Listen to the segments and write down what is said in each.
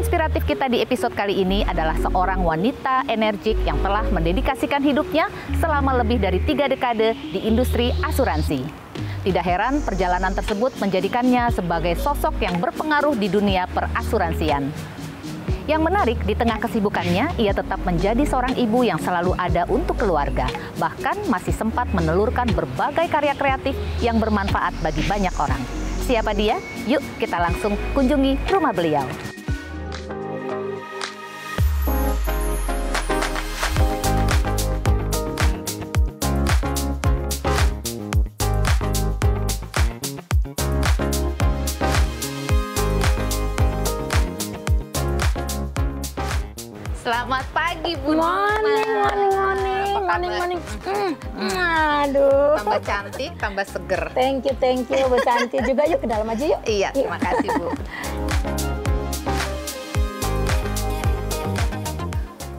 inspiratif kita di episode kali ini adalah seorang wanita energik yang telah mendedikasikan hidupnya selama lebih dari 3 dekade di industri asuransi. Tidak heran perjalanan tersebut menjadikannya sebagai sosok yang berpengaruh di dunia perasuransian. Yang menarik, di tengah kesibukannya, ia tetap menjadi seorang ibu yang selalu ada untuk keluarga. Bahkan masih sempat menelurkan berbagai karya kreatif yang bermanfaat bagi banyak orang. Siapa dia? Yuk kita langsung kunjungi rumah beliau. Selamat pagi, Bu. Morning. Aduh. Tambah cantik, tambah seger. Thank you, Bu Santi juga. Yuk ke dalam aja yuk. Iya, terima kasih, Bu.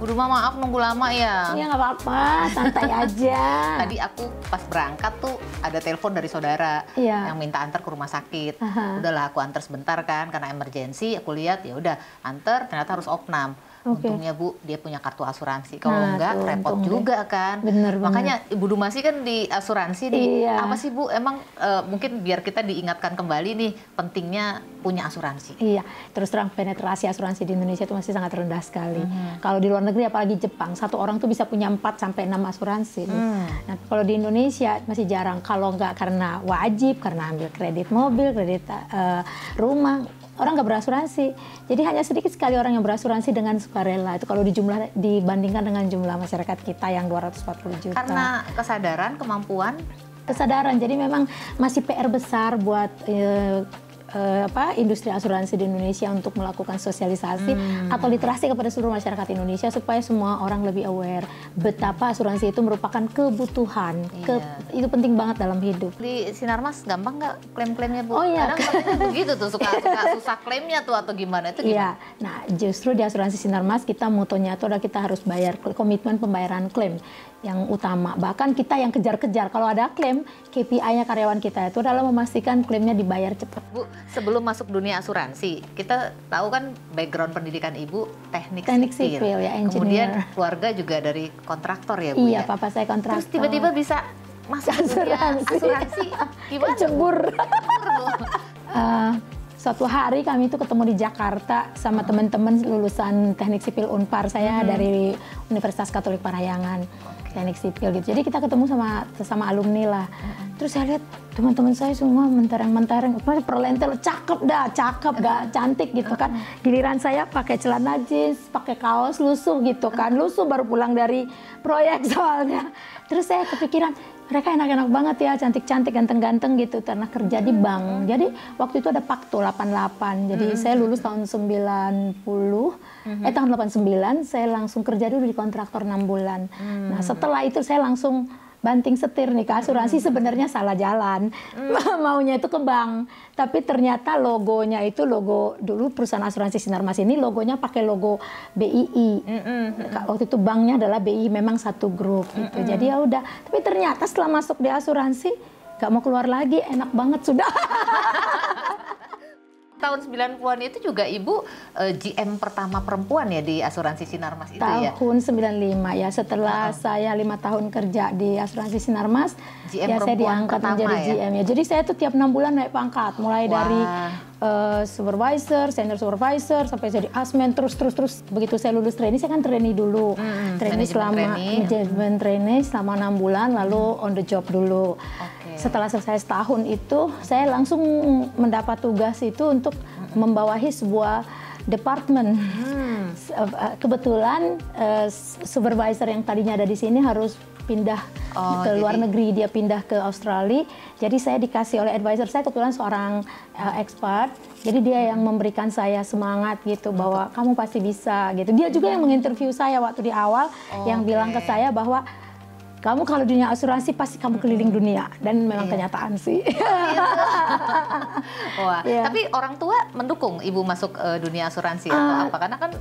Udah maaf nunggu lama ya. Iya, nggak apa-apa, santai aja. Tadi aku pas berangkat tuh ada telepon dari saudara yang minta antar ke rumah sakit. Udahlah aku antar sebentar kan karena emergensi. Aku lihat ya udah antar, ternyata harus opnam. Untungnya Bu, dia punya kartu asuransi. Kalau enggak, repot juga kan. Bener. Makanya Ibu Dumasi kan di asuransi nih. Apa sih Bu, emang mungkin biar kita diingatkan kembali nih, pentingnya punya asuransi. Iya, terus terang penetrasi asuransi di Indonesia itu masih sangat rendah sekali. Kalau di luar negeri, apalagi Jepang, satu orang tuh bisa punya 4-6 asuransi. Nah, kalau di Indonesia masih jarang. Kalau nggak karena wajib, karena ambil kredit mobil, kredit rumah, orang nggak berasuransi. Jadi hanya sedikit sekali orang yang berasuransi dengan sukarela. Itu kalau dibandingkan dengan jumlah masyarakat kita yang 240 juta. Karena kesadaran, kemampuan? Kesadaran. Jadi memang masih PR besar buat industri asuransi di Indonesia untuk melakukan sosialisasi atau literasi kepada seluruh masyarakat Indonesia supaya semua orang lebih aware betapa asuransi itu merupakan kebutuhan. Itu penting banget dalam hidup. Di Sinarmas gampang nggak klaim-klaimnya Bu? Oh iya. Kadang begitu tuh suka susah klaimnya tuh atau gimana itu gimana? Iya. Nah justru di asuransi Sinarmas kita motonya itu adalah kita harus bayar komitmen pembayaran klaim yang utama. Bahkan kita yang kejar-kejar kalau ada klaim, KPI-nya karyawan kita itu adalah memastikan klaimnya dibayar cepat. Bu, sebelum masuk dunia asuransi, kita tahu kan background pendidikan Ibu teknik sipil ya, engineer. Kemudian keluarga juga dari kontraktor ya Bu? Iya, ya? papa saya kontraktor. Terus tiba-tiba bisa masuk ke dunia asuransi. Gimana? Kecebur. Suatu hari kami itu ketemu di Jakarta sama teman-teman lulusan teknik sipil Unpar. Saya dari Universitas Katolik Parahyangan. Teknik sipil gitu. Jadi kita ketemu sama alumni lah. Terus saya lihat teman-teman saya semua mentereng-mentereng, perlentel cakep dah, cantik gitu kan. Giliran saya pakai celana jeans, pakai kaos lusuh gitu kan. Lusuh baru pulang dari proyek soalnya. Terus saya kepikiran, mereka enak-enak banget ya, cantik-cantik, ganteng-ganteng gitu karena kerja di bank. Jadi waktu itu ada Pakto 88. Jadi saya lulus tahun 90, tahun 89 saya langsung kerja dulu di kontraktor 6 bulan. Nah, setelah itu saya langsung banting setir nih ke asuransi. Sebenarnya salah jalan. Maunya itu ke bank. Tapi ternyata logonya itu logo dulu perusahaan asuransi Sinarmas ini logonya pakai logo BII. Waktu itu banknya adalah BII, memang satu grup gitu. Jadi ya udah. Tapi ternyata setelah masuk di asuransi gak mau keluar lagi, enak banget sudah. Tahun 90-an itu juga Ibu GM pertama perempuan ya di asuransi Sinarmas itu ya? Tahun 95 ya, setelah saya 5 tahun kerja di asuransi Sinarmas, GM ya saya diangkat menjadi GM ya. Jadi saya tuh tiap 6 bulan naik pangkat, mulai dari supervisor, senior supervisor, sampai jadi asmen, terus. Begitu saya lulus trainee, saya kan trainee dulu. Manajemen trainee selama 6 bulan, lalu on the job dulu. Setelah selesai setahun itu, saya langsung mendapat tugas itu untuk membawahi sebuah departemen. Kebetulan supervisor yang tadinya ada di sini harus pindah ke luar negeri, dia pindah ke Australia. Jadi saya dikasih oleh advisor saya, kebetulan seorang expert. Jadi dia yang memberikan saya semangat gitu bahwa kamu pasti bisa gitu. Dia juga yang menginterview saya waktu di awal, yang bilang ke saya bahwa kamu kalau dunia asuransi pasti kamu keliling dunia, dan memang kenyataan sih. Wah, tapi orang tua mendukung Ibu masuk dunia asuransi atau apa? Karena kan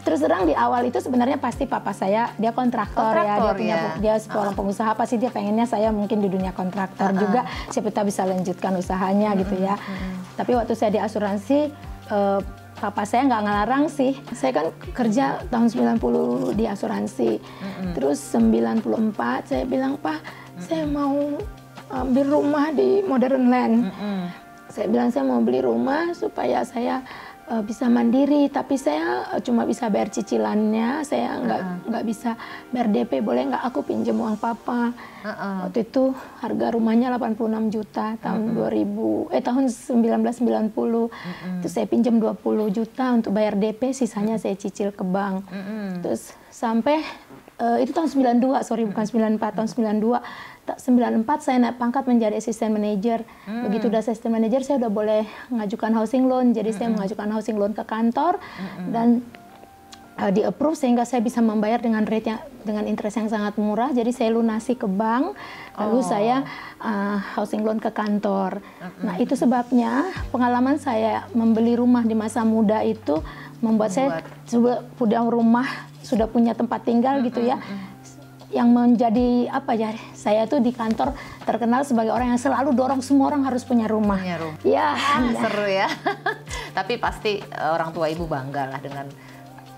terus terang di awal itu sebenarnya pasti papa saya dia kontraktor ya, dia seorang pengusaha, pasti dia pengennya saya mungkin di dunia kontraktor juga, siapa tahu bisa lanjutkan usahanya gitu ya. Tapi waktu saya di asuransi papa saya nggak ngelarang sih. Saya kan kerja tahun 90 di asuransi. Terus 94 saya bilang, "Pak, saya mau ambil rumah di Modern Land." Saya bilang saya mau beli rumah supaya saya bisa mandiri, tapi saya cuma bisa bayar cicilannya, saya nggak bisa bayar DP, boleh nggak aku pinjam uang papa? Waktu itu harga rumahnya 86 juta tahun 1990. Terus saya pinjam 20 juta untuk bayar DP, sisanya saya cicil ke bank. Terus sampai itu tahun 92, sorry bukan 94, tahun 92. 94 saya naik pangkat menjadi asisten manajer. Begitu udah asisten manajer, saya udah boleh mengajukan housing loan. Jadi saya mengajukan housing loan ke kantor dan di approve sehingga saya bisa membayar dengan rate dengan interest yang sangat murah. Jadi saya lunasi ke bank, lalu saya housing loan ke kantor. Nah itu sebabnya pengalaman saya membeli rumah di masa muda itu membuat saya sudah rumah, sudah punya tempat tinggal gitu ya. Yang menjadi apa ya, saya tuh di kantor terkenal sebagai orang yang selalu dorong semua orang harus punya rumah. Ya, seru ya. Tapi pasti orang tua ibu bangga lah dengan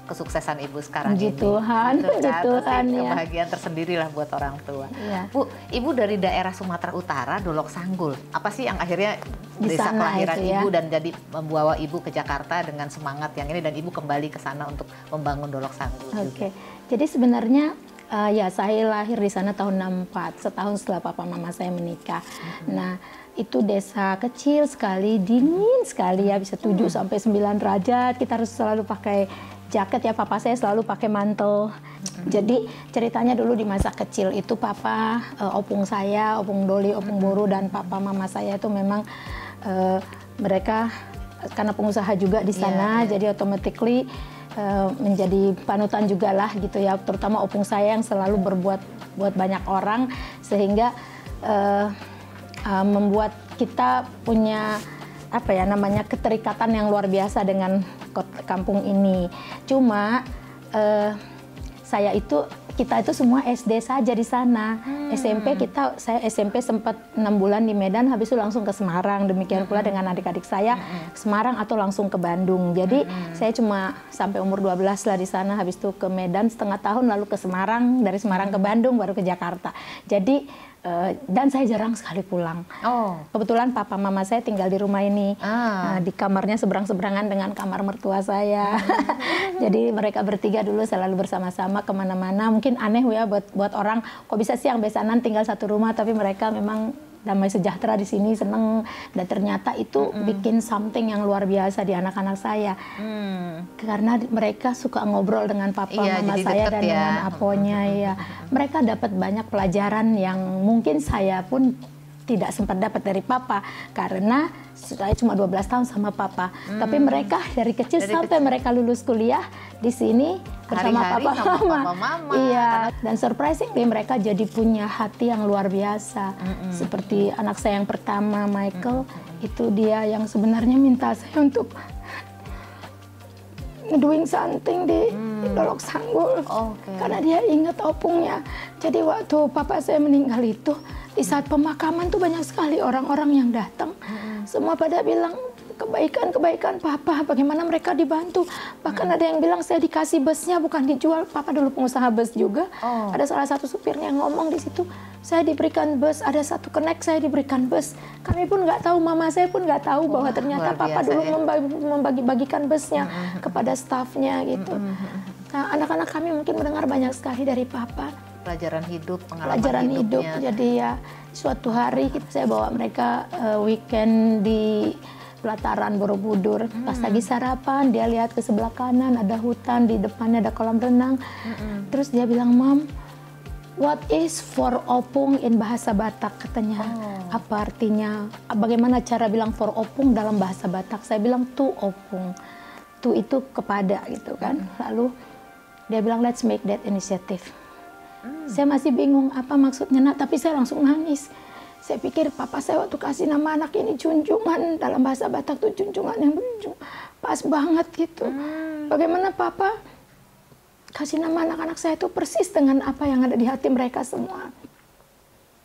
kesuksesan ibu sekarang ini. Tuhan, Tuhan ya. Kebahagiaan tersendiri lah buat orang tua. Ya. Bu, ibu dari daerah Sumatera Utara, Dolok Sanggul. Apa sih yang akhirnya desa kelahiran ibu dan jadi membawa ibu ke Jakarta dengan semangat yang ini dan ibu kembali ke sana untuk membangun Dolok Sanggul? Oke. Jadi sebenarnya ya saya lahir di sana tahun 64, setahun setelah papa mama saya menikah. Nah, itu desa kecil sekali, dingin sekali ya, bisa 7 sampai 9 derajat. Kita harus selalu pakai jaket ya, papa saya selalu pakai mantel. Jadi ceritanya dulu di masa kecil itu papa, opung saya, opung Doli, opung Boru dan papa mama saya itu memang mereka karena pengusaha juga di sana, jadi automatically menjadi panutan juga lah gitu ya, terutama opung saya yang selalu berbuat buat banyak orang sehingga membuat kita punya apa ya namanya keterikatan yang luar biasa dengan kampung ini. Cuma kita itu semua SD saja di sana. SMP saya SMP sempat 6 bulan di Medan, habis itu langsung ke Semarang. Demikian pula dengan adik-adik saya, Semarang atau langsung ke Bandung. Jadi saya cuma sampai umur 12 lah di sana, habis itu ke Medan setengah tahun, lalu ke Semarang, dari Semarang ke Bandung, baru ke Jakarta. Jadi dan saya jarang sekali pulang. Kebetulan papa mama saya tinggal di rumah ini, di kamarnya seberang-seberangan dengan kamar mertua saya. Jadi mereka bertiga dulu selalu bersama-sama kemana-mana. Mungkin aneh ya buat orang, kok bisa sih yang besanan tinggal satu rumah, tapi mereka memang damai sejahtera di sini, seneng. Dan ternyata itu bikin something yang luar biasa di anak-anak saya. Karena mereka suka ngobrol dengan papa mama saya dan dengan aponya ya. Mereka dapat banyak pelajaran yang mungkin saya pun tidak sempat dapat dari papa karena saya cuma 12 tahun sama papa. Tapi mereka dari kecil sampai mereka lulus kuliah di sini bersama papa mama. Iya, dan surprisingly mereka jadi punya hati yang luar biasa. Seperti anak saya yang pertama Michael, itu dia yang sebenarnya minta saya untuk doing something di Dolok Sanggul. Karena dia ingat opungnya. Jadi waktu papa saya meninggal itu, di saat pemakaman tuh banyak sekali orang-orang yang datang. Semua pada bilang kebaikan papa, bagaimana mereka dibantu. Bahkan ada yang bilang saya dikasih busnya bukan dijual. Papa dulu pengusaha bus juga. Ada salah satu supirnya yang ngomong di situ, saya diberikan bus, ada satu connect saya diberikan bus. Kami pun nggak tahu, mama saya pun nggak tahu bahwa ternyata papa dulu membagi-bagikan busnya kepada stafnya gitu. Nah, anak-anak kami mungkin mendengar banyak sekali dari papa. Pelajaran hidup, pengalaman hidup. Jadi ya suatu hari saya bawa mereka weekend di pelataran Borobudur. Pas lagi sarapan, dia lihat ke sebelah kanan ada hutan, di depannya ada kolam renang. Terus dia bilang, "Mom, what is for opung in bahasa Batak?" katanya. Apa artinya? Bagaimana cara bilang for opung dalam bahasa Batak? Saya bilang tu opung. Tu itu kepada gitu kan. Lalu dia bilang, "Let's make that initiative." Saya masih bingung apa maksudnya, nak, tapi saya langsung nangis. Saya pikir papa saya waktu kasih nama anak ini junjungan, dalam bahasa Batak tuh junjungan yang pas banget gitu. Bagaimana papa kasih nama anak-anak saya itu persis dengan apa yang ada di hati mereka semua.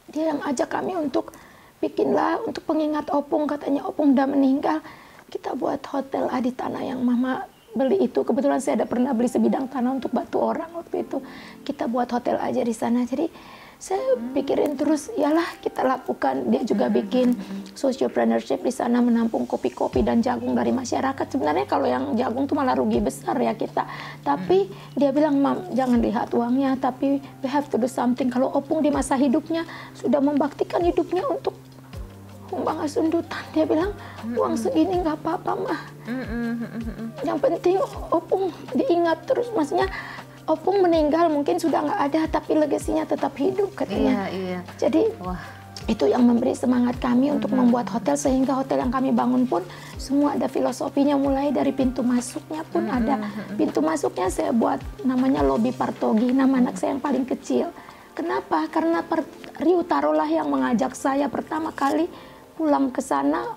Dia yang ajak kami untuk bikinlah untuk pengingat opung, katanya opung udah meninggal. kita buat hotel di tanah yang Mama beli itu. Kebetulan saya ada pernah beli sebidang tanah untuk bantu orang waktu itu. Kita buat hotel aja di sana. Jadi saya pikirin terus, yalah kita lakukan. Dia juga bikin sociopreneurship di sana, menampung kopi-kopi dan jagung dari masyarakat. Sebenarnya kalau yang jagung tuh malah rugi besar ya kita. Tapi dia bilang, Mam, jangan lihat uangnya, tapi we have to do something. Kalau Opung di masa hidupnya sudah membaktikan hidupnya untuk Humbang Hasundutan, dia bilang uang segini nggak apa-apa mah. Yang penting Opung diingat terus, maksudnya Opung meninggal mungkin sudah nggak ada, tapi legasinya tetap hidup katanya. Iya. Jadi itu yang memberi semangat kami untuk membuat hotel, sehingga hotel yang kami bangun pun semua ada filosofinya, mulai dari pintu masuknya pun ada. Pintu masuknya saya buat namanya Lobby Partogi, nama anak saya yang paling kecil. Kenapa? Karena Riu Tarolah yang mengajak saya pertama kali pulang ke sana,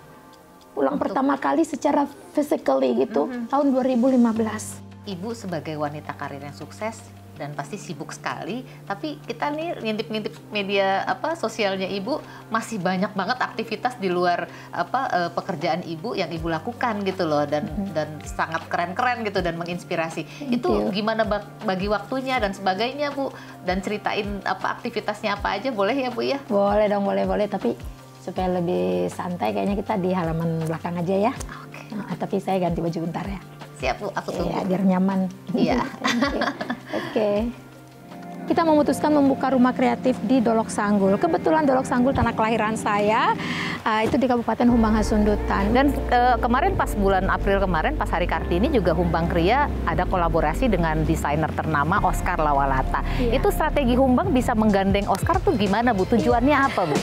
pertama kali secara physically gitu, tahun 2015. Ibu sebagai wanita karir yang sukses dan pasti sibuk sekali, tapi kita nih ngintip-ngintip media sosialnya Ibu, masih banyak banget aktivitas di luar pekerjaan Ibu yang Ibu lakukan gitu loh, dan sangat keren-keren gitu dan menginspirasi. Itu gimana bagi waktunya dan sebagainya Bu, dan ceritain aktivitasnya apa aja, boleh ya Bu ya? Boleh dong, boleh, tapi supaya lebih santai kayaknya kita di halaman belakang aja ya. Oke. Nah, tapi saya ganti baju bentar ya. Siap Bu, aku tunggu. Ya, biar nyaman. Iya. Oke. Kita memutuskan membuka rumah kreatif di Dolok Sanggul. Kebetulan Dolok Sanggul tanah kelahiran saya, itu di Kabupaten Humbang Hasundutan. Dan kemarin pas bulan April kemarin, pas Hari Kartini juga Humbang Kria ada kolaborasi dengan desainer ternama Oscar Lawalata. Itu strategi Humbang bisa menggandeng Oscar tuh gimana Bu? Tujuannya apa Bu?